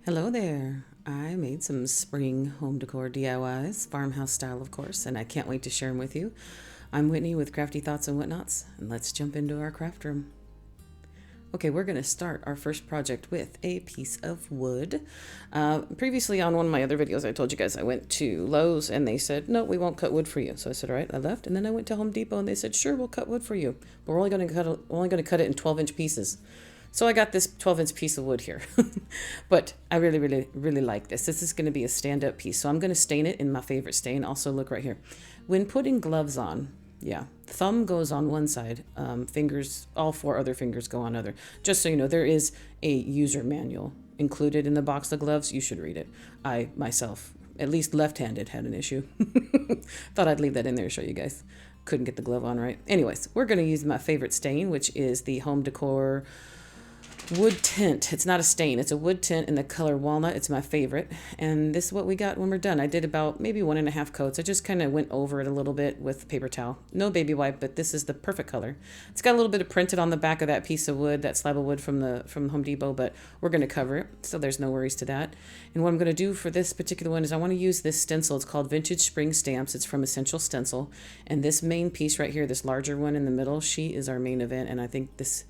Hello there. I made some spring home decor DIYs, farmhouse style, of course, and I can't wait to share them with you. I'm Whitney with Crafty Thoughts and Whatnots, and let's jump into our craft room. Okay, we're going to start our first project with a piece of wood. Previously, on one of my other videos, I told you guys I went to Lowe's and they said, no, we won't cut wood for you. So I said, all right, I left, and then I went to Home Depot and they said, sure, we'll cut wood for you, but we're only going to cut it in 12-inch pieces. So I got this 12-inch piece of wood here. But I really, really, really like this. This is going to be a stand-up piece. So I'm going to stain it in my favorite stain. Also, look right here. When putting gloves on, yeah, thumb goes on one side, fingers, all four other fingers go on other. Just so you know, there is a user manual included in the box of gloves. You should read it. I, myself, at least left-handed, had an issue. Thought I'd leave that in there to show you guys. Couldn't get the glove on right. Anyways, we're going to use my favorite stain, which is the Home Decor wood tint. It's not a stain, it's a wood tint in the color walnut. It's my favorite, and this is what we got when we're done. I did about maybe 1.5 coats. I just kind of went over it a little bit with paper towel. No baby wipe, but this is the perfect color. It's got a little bit of printed on the back of that piece of wood, that slab of wood from Home Depot, but we're going to cover it, so there's no worries to that. And what I'm going to do for this particular one is I want to use this stencil. It's called Vintage Spring Stamps. It's from Essential Stencil, and this main piece right here, this larger one in the middle, she is our main event, and I think this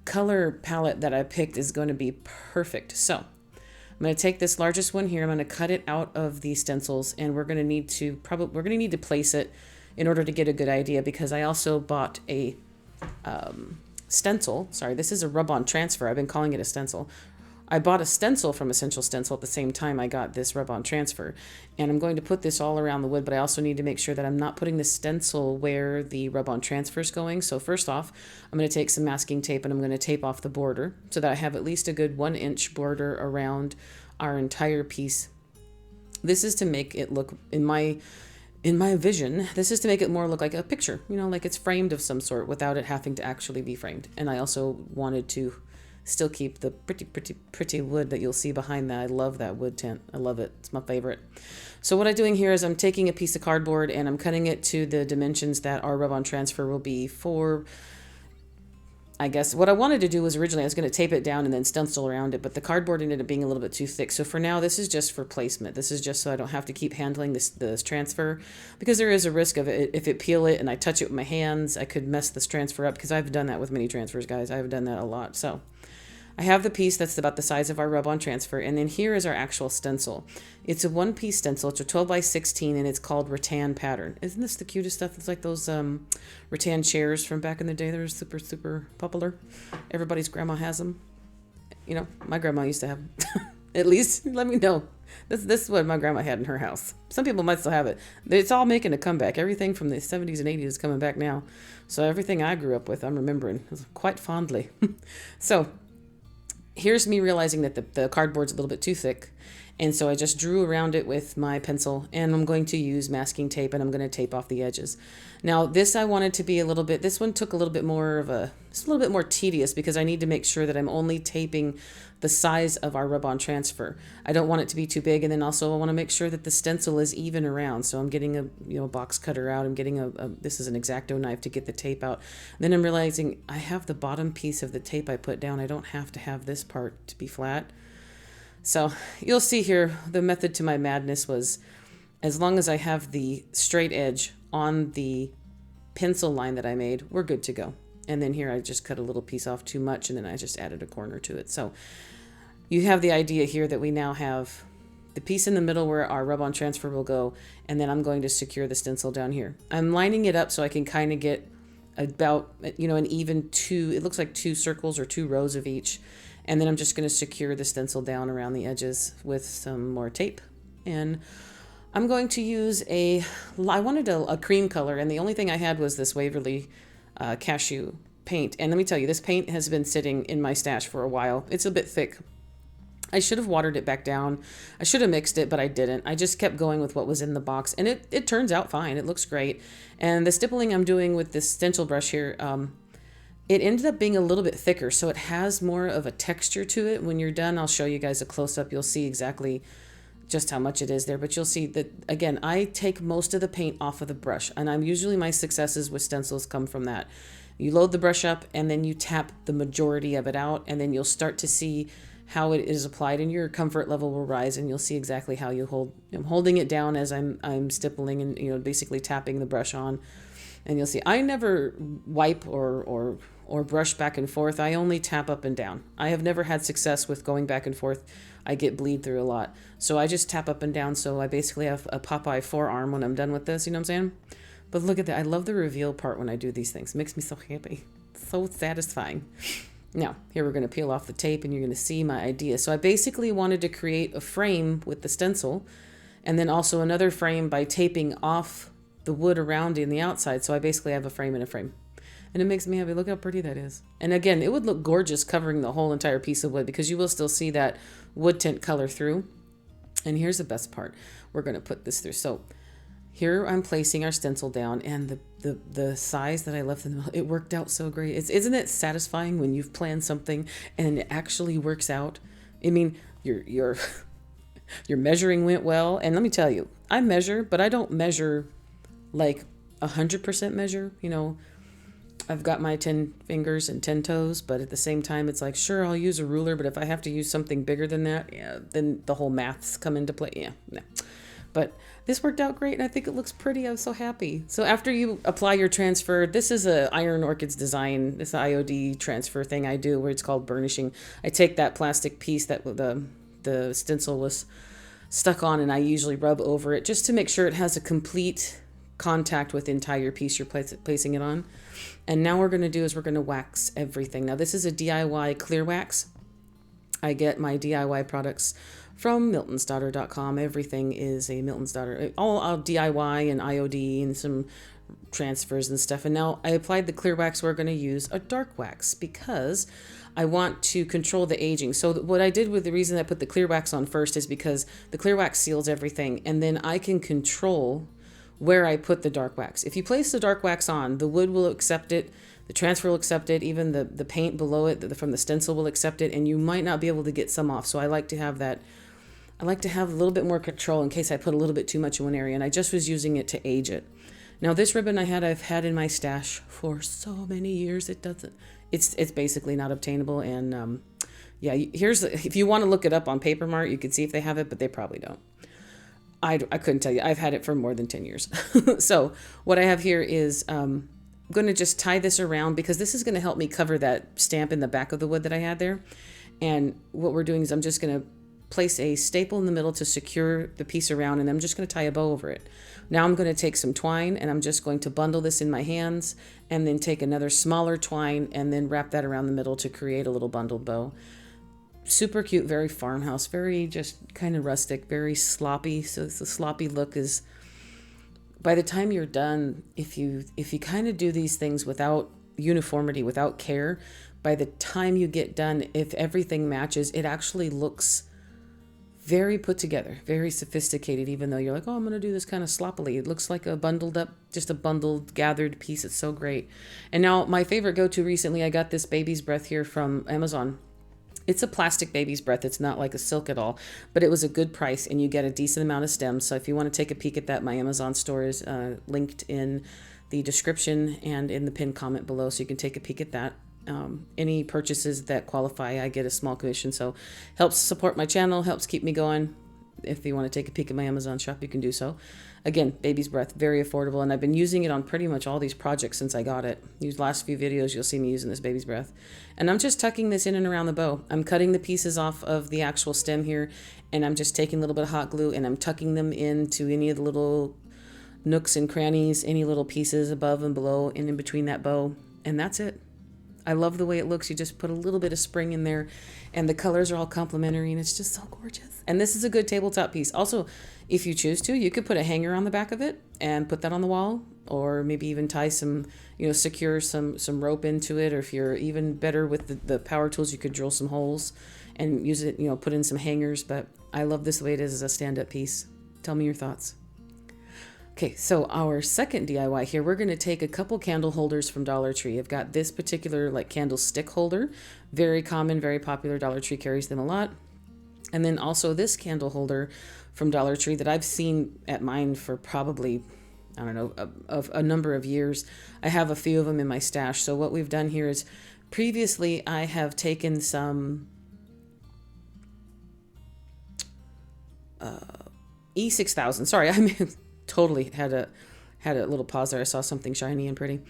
color palette that I picked is going to be perfect. So I'm going to take this largest one here. I'm going to cut it out of the stencils, and we're going to need to place it in order to get a good idea, because I also bought a stencil. Sorry, this is a rub-on transfer. I've been calling it a stencil. I bought a stencil from Essential Stencil at the same time I got this rub-on transfer, and I'm going to put this all around the wood, but I also need to make sure that I'm not putting the stencil where the rub-on transfer is going. So first off, I'm going to take some masking tape and I'm going to tape off the border so that I have at least a good 1-inch border around our entire piece. This is to make it look, in my vision, this is to make it more look like a picture, like it's framed of some sort without it having to actually be framed. And I also wanted to still keep the pretty wood that you'll see behind that. I love that wood tint. I love it. It's my favorite. So what I'm doing here is I'm taking a piece of cardboard and I'm cutting it to the dimensions that our rub-on transfer will be for. I guess what I wanted to do was originally I was going to tape it down and then stencil around it, but the cardboard ended up being a little bit too thick. So for now, this is just for placement. This is just so I don't have to keep handling this transfer, because there is a risk of it. If it peel it and I touch it with my hands, I could mess this transfer up, because I've done that with many transfers, guys. I've done that a lot. So I have the piece that's about the size of our rub-on transfer, and then here is our actual stencil. It's a one-piece stencil. It's a 12 by 16, and it's called rattan pattern. Isn't this the cutest stuff? It's like those rattan chairs from back in the day. They're super, super popular. Everybody's grandma has them. My grandma used to have them. At least, let me know. This is what my grandma had in her house. Some people might still have it. It's all making a comeback. Everything from the 70s and 80s is coming back now. So everything I grew up with, I'm remembering quite fondly. So here's me realizing that the cardboard's a little bit too thick. And so I just drew around it with my pencil, and I'm going to use masking tape, and I'm going to tape off the edges. Now this I wanted to be this one took a little bit more it's a little bit more tedious, because I need to make sure that I'm only taping the size of our rub-on transfer. I don't want it to be too big, and then also I want to make sure that the stencil is even around. So I'm getting a box cutter out. I'm getting this is an X-Acto knife to get the tape out. Then I'm realizing I have the bottom piece of the tape I put down. I don't have to have this part to be flat. So you'll see here, the method to my madness was, as long as I have the straight edge on the pencil line that I made, we're good to go. And then here I just cut a little piece off too much, and then I just added a corner to it. So you have the idea here that we now have the piece in the middle where our rub-on transfer will go, and then I'm going to secure the stencil down here. I'm lining it up so I can kind of get about, an even it looks like 2 circles or 2 rows of each. And then I'm just going to secure the stencil down around the edges with some more tape. And I'm going to use I wanted a cream color, and the only thing I had was this Waverly cashew paint. And let me tell you, this paint has been sitting in my stash for a while. It's a bit thick. I should have watered it back down. I should have mixed it, but I didn't. I just kept going with what was in the box, and it turns out fine. It looks great. And the stippling I'm doing with this stencil brush here, it ended up being a little bit thicker, so it has more of a texture to it. When you're done, I'll show you guys a close-up. You'll see exactly just how much it is there, but you'll see that, again, I take most of the paint off of the brush, and my successes with stencils come from that. You load the brush up, and then you tap the majority of it out, and then you'll start to see how it is applied, and your comfort level will rise, and you'll see exactly how you hold. I'm holding it down as I'm stippling and basically tapping the brush on, and you'll see I never wipe or brush back and forth. I only tap up and down. I have never had success with going back and forth. I get bleed through a lot, so I just tap up and down. So I basically have a Popeye forearm when I'm done with this. You know what I'm saying? But look at that. I love the reveal part when I do these things. It makes me so happy, so satisfying. Now, here we're going to peel off the tape and you're going to see my idea. So I basically wanted to create a frame with the stencil and then also another frame by taping off the wood around in the outside. So I basically have a frame and a frame. And it makes me happy. Look how pretty that is. And again, it would look gorgeous covering the whole entire piece of wood because you will still see that wood tint color through. And here's the best part. We're going to put this through. So here I'm placing our stencil down, and the size that I left in the middle, it worked out so great. Isn't it satisfying when you've planned something and it actually works out? I mean, your measuring went well. And let me tell you, I measure, but I don't measure like 100% measure. I've got my 10 fingers and 10 toes, but at the same time, it's like, sure, I'll use a ruler, but if I have to use something bigger than that, yeah, then the whole maths come into play. Yeah, no. But this worked out great, and I think it looks pretty. I'm so happy. So after you apply your transfer, this is a Iron Orchids design. It's an IOD transfer thing I do where it's called burnishing. I take that plastic piece that the stencil was stuck on, and I usually rub over it just to make sure it has a complete contact with the entire piece you're placing it on. And now what we're going to do is we're going to wax everything. Now this is a DIY clear wax. I get my DIY products from miltonsdaughter.com. Everything is a Milton's Daughter. All DIY and IOD and some transfers and stuff. And now I applied the clear wax. We're going to use a dark wax because I want to control the aging. So what I did with the reason I put the clear wax on first is because the clear wax seals everything. And then I can control where I put the dark wax. If you place the dark wax on, the wood will accept it. The transfer will accept it. Even the paint below it from the stencil will accept it. And you might not be able to get some off. So I like to have that. I like to have a little bit more control in case I put a little bit too much in one area, and I just was using it to age it. Now this ribbon I've had in my stash for so many years. It's basically not obtainable, and yeah, if you want to look it up on Paper Mart, you can see if they have it, but they probably don't. I couldn't tell you. I've had it for more than 10 years. So what I have here is I'm going to just tie this around because this is going to help me cover that stamp in the back of the wood that I had there. And what we're doing is I'm just going to place a staple in the middle to secure the piece around, and I'm just going to tie a bow over it. Now I'm going to take some twine, and I'm just going to bundle this in my hands and then take another smaller twine and then wrap that around the middle to create a little bundled bow. Super cute, very farmhouse, very just kind of rustic, very sloppy. So the sloppy look is, by the time you're done, if you kind of do these things without uniformity, without care, by the time you get done, if everything matches, it actually looks very put together, very sophisticated, even though you're like, oh, I'm going to do this kind of sloppily. It looks like a bundled up, just a bundled, gathered piece. It's so great. And now my favorite go-to recently, I got this baby's breath here from Amazon. It's a plastic baby's breath. It's not like a silk at all, but it was a good price, and you get a decent amount of stems. So if you want to take a peek at that, my Amazon store is linked in the description and in the pinned comment below, so you can take a peek at that. Any purchases that qualify, I get a small commission, so helps support my channel, helps keep me going. If you want to take a peek at my Amazon shop, you can do so. Again, baby's breath, very affordable, and I've been using it on pretty much all these projects since I got it. These last few videos, you'll see me using this baby's breath. And I'm just tucking this in and around the bow. I'm cutting the pieces off of the actual stem here, and I'm just taking a little bit of hot glue, and I'm tucking them into any of the little nooks and crannies, any little pieces above and below and in between that bow, and that's it. I love the way it looks. You just put a little bit of spring in there, and the colors are all complementary, and it's just so gorgeous. And this is a good tabletop piece. Also, if you choose to, you could put a hanger on the back of it and put that on the wall, or maybe even tie some, secure some rope into it. Or if you're even better with the power tools, you could drill some holes and use it, put in some hangers. But I love this the way it is as a stand-up piece. Tell me your thoughts. Okay, so our second DIY here, we're going to take a couple candle holders from Dollar Tree. I've got this particular candle stick holder, very common, very popular. Dollar Tree carries them a lot. And then also this candle holder from Dollar Tree that I've seen at mine for probably, I don't know, a number of years. I have a few of them in my stash. So what we've done here is previously I have taken some E6000. Sorry, I totally had a little pause there. I saw something shiny and pretty.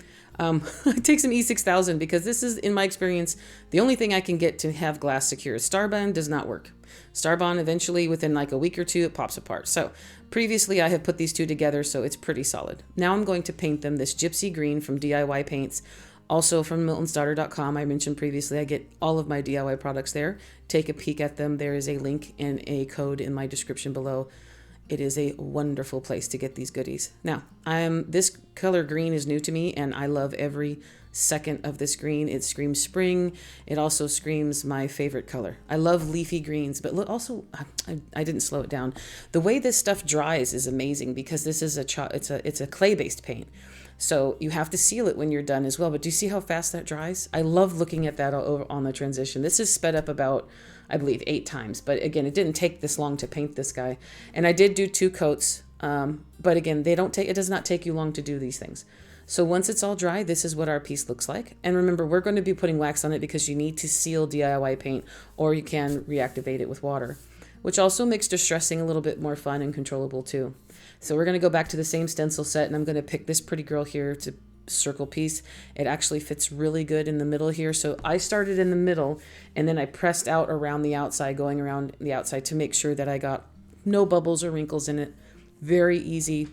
Take some E6000 because this is, in my experience, the only thing I can get to have glass secure. Starbond does not work. Starbond eventually, within like a week or two, it pops apart. So previously I have put these two together, so it's pretty solid. Now I'm going to paint them this gypsy green from DIY Paints. Also from miltonsdaughter.com. I mentioned previously I get all of my DIY products there. Take a peek at them. There is a link and a code in my description below. It is a wonderful place to get these goodies. Now, this color green is new to me, and I love every second of this green. It screams spring. It also screams my favorite color. I love leafy greens, but look, also I didn't slow it down. The way this stuff dries is amazing because this is it's a clay-based paint. So you have to seal it when you're done as well. But do you see how fast that dries? I love looking at that over on the transition. This is sped up about, I believe, 8 times. But again, it didn't take this long to paint this guy. And I did do 2 coats. But again, it does not take you long to do these things. So once it's all dry, this is what our piece looks like. And remember, we're going to be putting wax on it because you need to seal DIY paint, or you can reactivate it with water, which also makes distressing a little bit more fun and controllable too. So we're going to go back to the same stencil set, and I'm going to pick this pretty girl here to circle piece. It actually fits really good in the middle here. So I started in the middle, and then I pressed out around the outside, going around the outside to make sure that I got no bubbles or wrinkles in it. Very easy.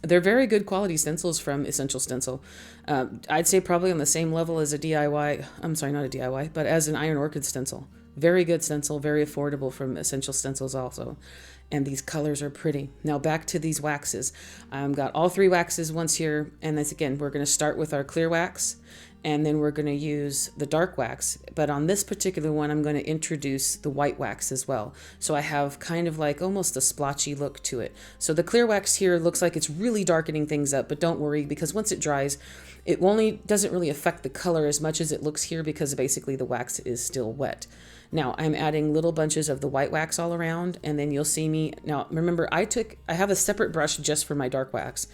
They're very good quality stencils from Essential Stencil. I'd say probably on the same level as a DIY, I'm sorry, not a DIY, but as an Iron Orchid stencil. Very good stencil, very affordable from Essential Stencils also. And these colors are pretty. Now back to these waxes. Got all 3 waxes once here. And this, again, we're going to start with our clear wax. And then we're going to use the dark wax. But on this particular one, I'm going to introduce the white wax as well. So I have kind of like almost a splotchy look to it. So the clear wax here looks like it's really darkening things up. But don't worry, because once it dries, it only doesn't really affect the color as much as it looks here because basically the wax is still wet. Now I'm adding little bunches of the white wax all around, and then you'll see me. Now remember, I have a separate brush just for my dark wax.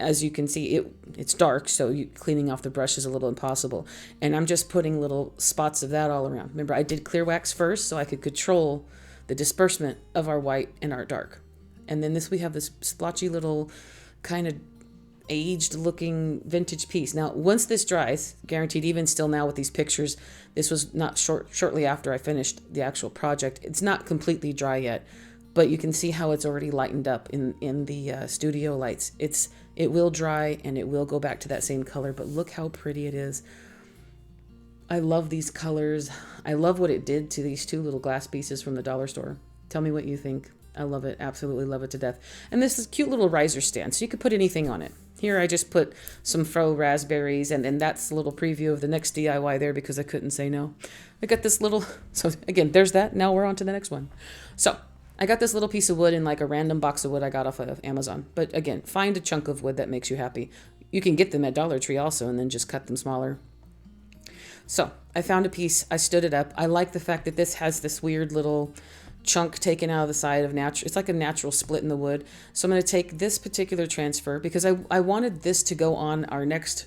As you can see, it's dark, so cleaning off the brush is a little impossible. And I'm just putting little spots of that all around. Remember, I did clear wax first so I could control the disbursement of our white and our dark. And then we have this splotchy little kind of aged looking vintage piece. Now once this dries, guaranteed, even still now with these pictures, this was not shortly after I finished the actual project. It's not completely dry yet, but you can see how it's already lightened up in the studio lights. It will dry and it will go back to that same color, but look how pretty it is. I love these colors. I love what it did to these 2 little glass pieces from the dollar store. Tell me what you think. I love it. Absolutely love it to death. And this is a cute little riser stand, so you could put anything on it. Here I just put some faux raspberries, and then that's a little preview of the next DIY there because I couldn't say no. I got this little, so again, there's that. Now we're on to the next one. So I got this little piece of wood in like a random box of wood I got off of Amazon. But again, find a chunk of wood that makes you happy. You can get them at Dollar Tree also, and then just cut them smaller. So I found a piece. I stood it up. I like the fact that this has this weird little chunk taken out of the side of natural. It's like a natural split in the wood. So I'm going to take this particular transfer because I wanted this to go on our next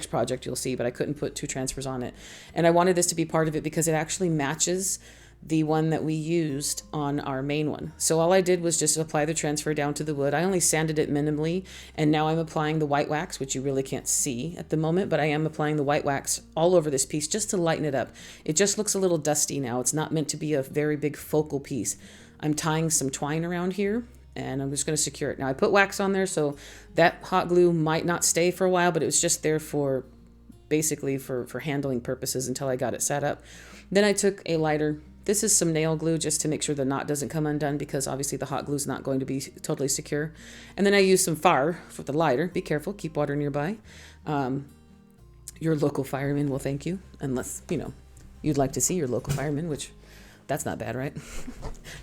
project, you'll see, but I couldn't put 2 transfers on it. And I wanted this to be part of it because it actually matches the one that we used on our main one. So all I did was just apply the transfer down to the wood. I only sanded it minimally, and now I'm applying the white wax, which you really can't see at the moment, but I am applying the white wax all over this piece just to lighten it up. It just looks a little dusty now. It's not meant to be a very big focal piece. I'm tying some twine around here, and I'm just going to secure it. Now I put wax on there, so that hot glue might not stay for a while, but it was just there for basically for handling purposes until I got it set up. Then I took a lighter. This is some nail glue just to make sure the knot doesn't come undone because obviously the hot glue is not going to be totally secure. And then I use some fire for the lighter. Be careful, keep water nearby. Your local fireman will thank you, unless, you'd like to see your local fireman, which that's not bad, right?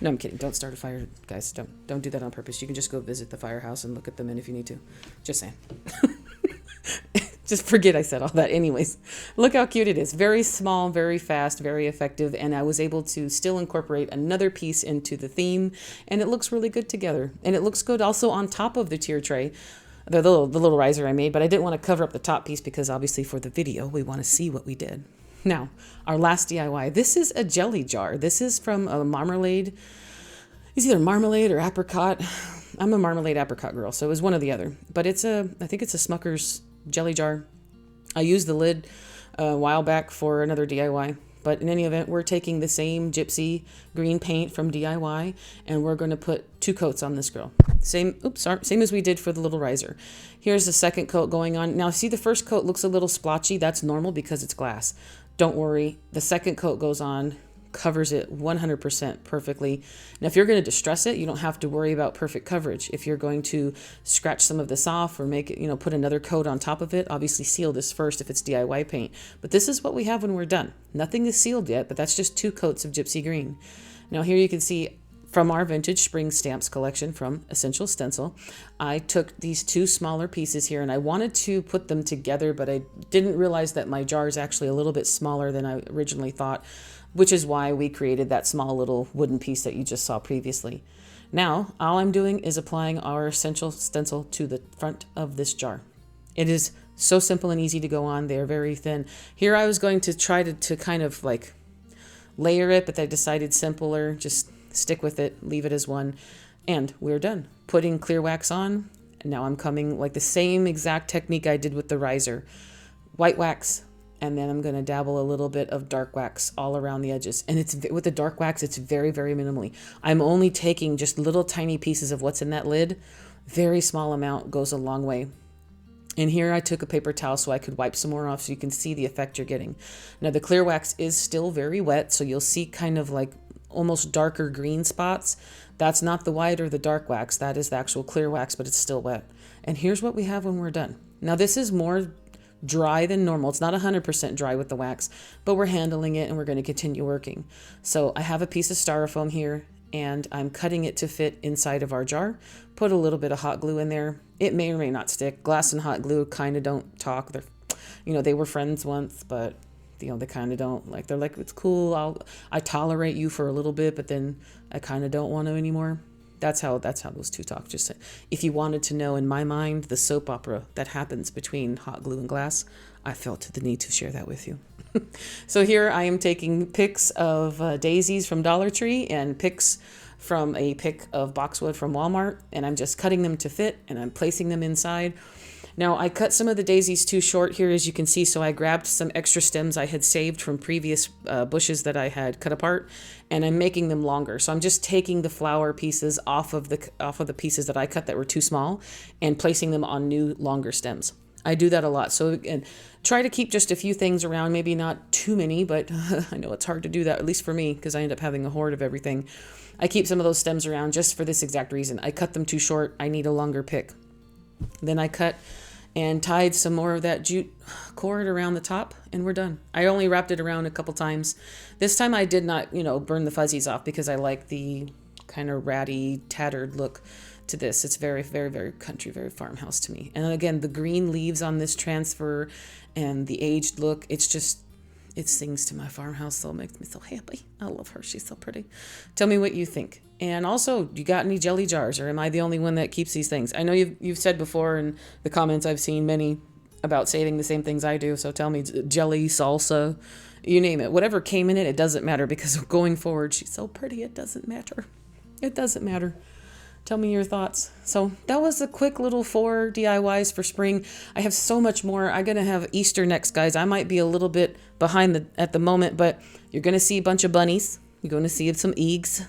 No, I'm kidding. Don't start a fire, guys. Don't do that on purpose. You can just go visit the firehouse and look at them in if you need to. Just saying. Just forget I said all that. Anyways, look how cute it is. Very small, very fast, very effective. And I was able to still incorporate another piece into the theme. And it looks really good together. And it looks good also on top of the tier tray. The little riser I made. But I didn't want to cover up the top piece because obviously for the video, we want to see what we did. Now, our last DIY. This is a jelly jar. This is from a marmalade It's either marmalade or apricot. I'm a marmalade apricot girl, so it was one or the other. But I think it's a Smucker's jelly jar. I used the lid a while back for another DIY. But in any event, we're taking the same gypsy green paint from DIY, and we're going to put 2 coats on this girl. Same as we did for the little riser. Here's the second coat going on. Now, see, the first coat looks a little splotchy. That's normal because it's glass. Don't worry. The second coat goes on, covers it 100% perfectly. Now, if you're going to distress it, you don't have to worry about perfect coverage. If you're going to scratch some of this off or make it, put another coat on top of it, obviously seal this first if it's DIY paint. But this is what we have when we're done. Nothing is sealed yet, but that's just 2 coats of gypsy green. Now, here you can see from our vintage spring stamps collection from Essential Stencil, I took these 2 smaller pieces here, and I wanted to put them together, but I didn't realize that my jar is actually a little bit smaller than I originally thought, which is why we created that small little wooden piece that you just saw previously. Now, all I'm doing is applying our Essential Stencil to the front of this jar. It is so simple and easy to go on. They're very thin. Here I was going to try to kind of like layer it, but I decided simpler, just stick with it, leave it as one, and we're done. Putting clear wax on, and now I'm coming like the same exact technique I did with the riser. White wax, and then I'm going to dabble a little bit of dark wax all around the edges. And it's with the dark wax, it's very, very minimally. I'm only taking just little tiny pieces of what's in that lid. Very small amount goes a long way. And here I took a paper towel so I could wipe some more off so you can see the effect you're getting. Now the clear wax is still very wet, so you'll see kind of like almost darker green spots. That's not the white or the dark wax. That is the actual clear wax, but it's still wet. And here's what we have when we're done. Now this is more dry than normal. It's not 100% dry with the wax, but we're handling it and we're going to continue working. So I have a piece of styrofoam here and I'm cutting it to fit inside of our jar. Put a little bit of hot glue in there. It may or may not stick. Glass and hot glue kind of don't talk. They were friends once, but they kind of don't. Like, they're like, it's cool. I tolerate you for a little bit, but then I kind of don't want to anymore. That's how those 2 talk. Just if you wanted to know, in my mind, the soap opera that happens between hot glue and glass, I felt the need to share that with you. So here I am taking pics of daisies from Dollar Tree and pics from a pick of boxwood from Walmart, and I'm just cutting them to fit and I'm placing them inside. Now I cut some of the daisies too short here, as you can see, so I grabbed some extra stems I had saved from previous bushes that I had cut apart, and I'm making them longer. So I'm just taking the flower pieces off of the pieces that I cut that were too small and placing them on new longer stems. I do that a lot. So again, try to keep just a few things around, maybe not too many, but I know it's hard to do that, at least for me, because I end up having a hoard of everything. I keep some of those stems around just for this exact reason. I cut them too short. I need a longer pick. Then I cut and tied some more of that jute cord around the top, and we're done. I only wrapped it around a couple times. This time I did not, burn the fuzzies off because I like the kind of ratty, tattered look to this. It's very, very, very country, very farmhouse to me. And again, the green leaves on this transfer and the aged look, it sings to my farmhouse, so it makes me so happy. I love her. She's so pretty. Tell me what you think. And also, you got any jelly jars, or am I the only one that keeps these things? I know you've said before in the comments, I've seen many about saving the same things I do. So tell me, jelly, salsa, you name it. Whatever came in it, it doesn't matter, because going forward, she's so pretty. It doesn't matter. It doesn't matter. Tell me your thoughts. So that was a quick little 4 DIYs for spring. I have so much more. I'm going to have Easter next, guys. I might be a little bit behind at the moment, but you're going to see a bunch of bunnies. You're going to see some eggs,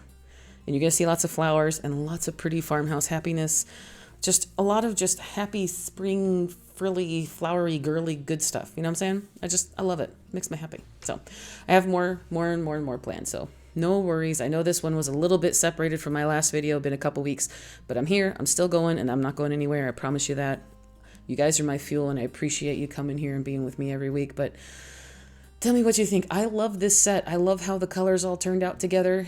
and you're going to see lots of flowers and lots of pretty farmhouse happiness. Just a lot of just happy spring, frilly, flowery, girly, good stuff. You know what I'm saying? I love it. Makes me happy. So I have more and more planned. So no worries. I know this one was a little bit separated from my last video. Been a couple weeks, but I'm here. I'm still going, and I'm not going anywhere. I promise you that. You guys are my fuel, and I appreciate you coming here and being with me every week. But tell me what you think. I love this set. I love how the colors all turned out together.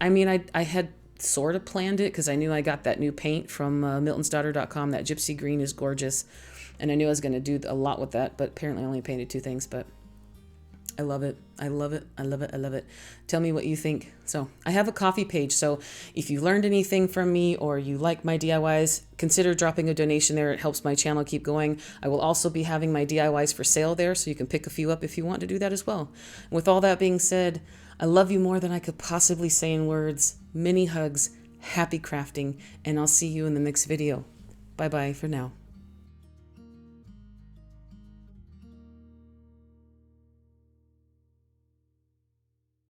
I mean, I had sort of planned it because I knew I got that new paint from miltonsdaughter.com. That gypsy green is gorgeous, and I knew I was going to do a lot with that, but apparently I only painted 2 things. But I love it. I love it. I love it. I love it. Tell me what you think. So I have a coffee page. So if you learned anything from me or you like my DIYs, consider dropping a donation there. It helps my channel keep going. I will also be having my DIYs for sale there, so you can pick a few up if you want to do that as well. With all that being said, I love you more than I could possibly say in words. Many hugs. Happy crafting, and I'll see you in the next video. Bye-bye for now.